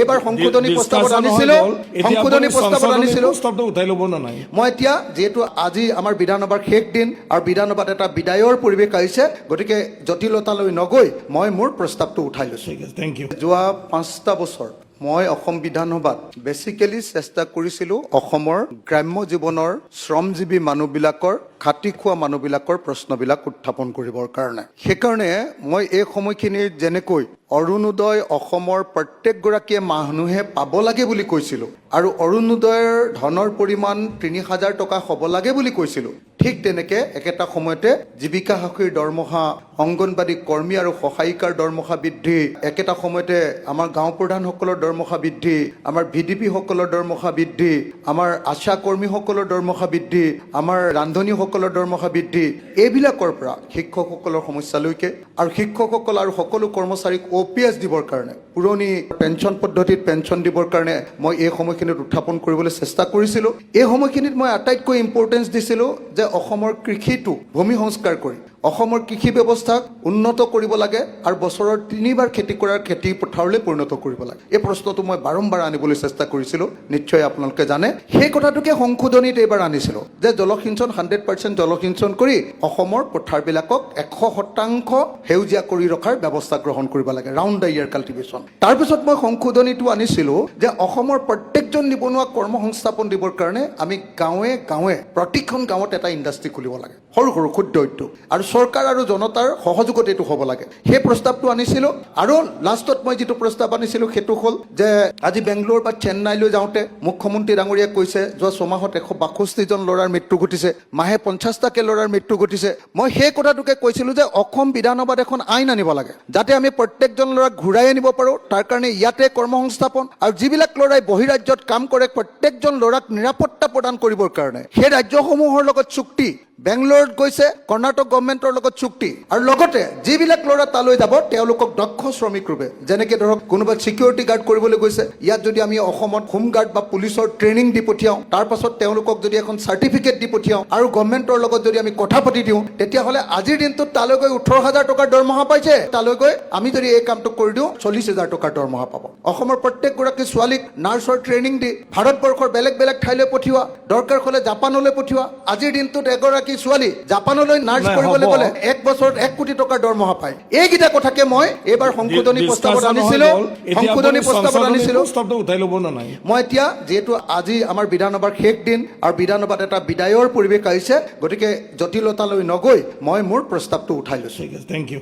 এইবাৰ সংশোধনী প্ৰস্তাৱত আনিছিলোঁ প্ৰস্তাৱটো উঠাই ল'ব না নাই? মই এতিয়া যিহেতু আজি আমাৰ বিধানসভাৰ শেষ দিন আৰু বিধানসভাত এটা বিদায়ৰ পৰিৱেশ আহিছে, গতিকে জটিলতালৈ নগৈ মই মোৰ প্ৰস্তাৱটো উঠাই লৈছোঁ। ঠিক আছে, থেংক ইউ। যোৱা 5টা বছৰ মই অসম বিধানসভাত বেচিকেলি চেষ্টা কৰিছিলোঁ অসমৰ গ্ৰাম্য জীৱনৰ শ্ৰমজীৱী মানুহবিলাকৰ, খাটি খোৱা মানুহবিলাকৰ প্ৰশ্নবিলাক উত্থাপন কৰিবৰ কাৰণে। সেইকাৰণে মই এই সময়খিনিত যেনেকৈ অৰুণোদয় অসমৰ প্ৰত্যেকগৰাকীয়ে মানুহে পাব লাগে বুলি কৈছিলোঁ আৰু অৰুণোদয়ৰ ধনৰ পৰিমাণ 30,000 টকা হ'ব লাগে বুলি কৈছিলোঁ, ঠিক তেনেকৈ একেটা সময়তে জীৱিকা সখীৰ দৰমহা, অংগনবাড়ী কৰ্মী আৰু সহায়িকাৰ দৰমহা বৃদ্ধি, একেটা সময়তে আমাৰ গাঁও প্ৰধানসকলৰ দৰমহা বৃদ্ধি, আমাৰ VDP সকলৰ দৰমহা বৃদ্ধি, আমাৰ আশা কৰ্মীসকলৰ দৰমহা বৃদ্ধি, আমাৰ ৰান্ধনীসকলৰ দৰমহা বৃদ্ধি, এইবিলাকৰ পৰা শিক্ষকসকলৰ সমস্যালৈকে আৰু শিক্ষকসকল আৰু সকলো কৰ্মচাৰীক OPS দিবৰ কাৰণে, পুৰণি পেঞ্চন পদ্ধতিত পেঞ্চন দিবৰ কাৰণে মই এই সময়খিনিত উত্থাপন কৰিবলৈ চেষ্টা কৰিছিলোঁ। এই সময়খিনিত মই আটাইতকৈ ইম্পৰ্টেঞ্চ দিছিলোঁ যে অসমৰ কৃষিটো ভূমি সংস্কাৰ কৰি অসমৰ কৃষি ব্যৱস্থাক উন্নত কৰিব লাগে আৰু বছৰৰ 3বাৰ খেতি কৰাৰ খেতি পথাৰলৈ পৰিণত কৰিব লাগে। এই প্ৰশ্নটো মই বাৰম্বাৰ আনিবলৈ চেষ্টা কৰিছিলোঁ, নিশ্চয় আপোনালোকে জানে। সেই কথাটোকে সংশোধনীত এইবাৰ আনিছিলোঁ যে জলসিঞ্চন 100% জলসিঞ্চন কৰি অসমৰ পথাৰবিলাকক 100% সেউজীয়া কৰি ৰখাৰ ব্যৱস্থা গ্ৰহণ কৰিব লাগে, ৰাউণ্ড দ্য ইয়াৰ কাল্টিভেশ্যন। তাৰপিছত মই সংশোধনীটো আনিছিলোঁ যে অসমৰ প্ৰত্যেকজন নিবনুৱা কৰ্ম সংস্থাপন দিবৰ কাৰণে আমি গাঁৱে গাঁৱে প্ৰতিখন গাঁৱত এটা ইণ্ডাষ্ট্ৰি খুলিব লাগে, সৰু সৰু ক্ষুদ্ৰ উদ্যোগ, আৰু চৰকাৰ আৰু জনতাৰ সহযোগত এইটো হ'ব লাগে। সেই প্ৰস্তাৱটো আনিছিলোঁ। আৰু লাষ্টত মই যিটো প্ৰস্তাৱ আনিছিলোঁ সেইটো হ'ল যে আজি বেংগলোৰ বা চেন্নাইলৈ যাওঁতে মুখ্যমন্ত্ৰী ডাঙৰীয়াই কৈছে যোৱা 6 মাহত 162জন ল'ৰাৰ মৃত্যু ঘটিছে, মাহে 50টাকে ল'ৰাৰ মৃত্যু ঘটিছে। মই সেই কথাটোকে কৈছিলোঁ যে অসম বিধানসভাত এখন আইন আনিব লাগে যাতে আমি প্ৰত্যেকজন ল'ৰাক ঘূৰাই আনিব পাৰোঁ। তাৰ কাৰণে ইয়াতে কৰ্মসংস্থাপন আৰু যিবিলাক ল'ৰাই বহিৰাজ্যত কাম কৰে প্ৰত্যেকজন ল'ৰাক নিৰাপত্তা প্ৰদান কৰিবৰ কাৰণে সেই ৰাজ্যসমূহৰ লগত চুক্তি, বেংগলোৰত গৈছে কৰ্ণাটক গভৰ্ণমেণ্টৰ লগত চুক্তি, আৰু লগতে যিবিলাক ল'ৰা তালৈ যাব তেওঁলোকক দক্ষ শ্ৰমিক ৰূপে, যেনেকৈ ধৰক কোনোবা ছিকিউৰিটি গাৰ্ড কৰিবলৈ গৈছে, ইয়াত যদি আমি অসমত হোম গাৰ্ড বা পুলিচৰ ট্ৰেইনিং দি পঠিয়াওঁ, তাৰ পাছত তেওঁলোকক যদি এখন চাৰ্টিফিকেট দি পঠিয়াওঁ আৰু গভৰ্ণমেণ্টৰ লগত যদি আমি কথা পাতি দিওঁ, তেতিয়াহ'লে আজিৰ দিনটোত তালৈ গৈ 18,000 টকাৰ দৰমহা পাইছে, তালৈ গৈ আমি যদি এই কামটো কৰি দিওঁ 40,000 টকাৰ দৰমহা পাব। অসমৰ প্ৰত্যেকগৰাকী ছোৱালীক নাৰ্ছৰ ট্ৰেইনিং দি ভাৰতবৰ্ষৰ বেলেগ বেলেগ ঠাইলৈ পঠিওৱা, দৰকাৰ হ'লে জাপানলৈ পঠিওৱা। আজিৰ দিনটোত এগৰাকী ছোৱালী জাপানলৈ নাৰ্ছ কৰিবলৈ গ'লে 1 বছৰত 1 কোটি টকাৰ দৰমহা পায়। এইকেইটা কথাকে মই এইবাৰ সংশোধনী প্ৰস্তাৱত আনিছিলোঁ। প্ৰস্তাৱটো উঠাই ল'ব না নাই? মই এতিয়া যিহেতু আজি আমাৰ বিধানসভাৰ শেষ দিন আৰু বিধানসভাত এটা বিদায়ৰ পৰিৱেশ আহিছে, গতিকে জটিলতালৈ নগৈ মই মোৰ প্ৰস্তাৱটো উঠাই লৈছোঁ। ঠিক আছে, থেংক ইউ।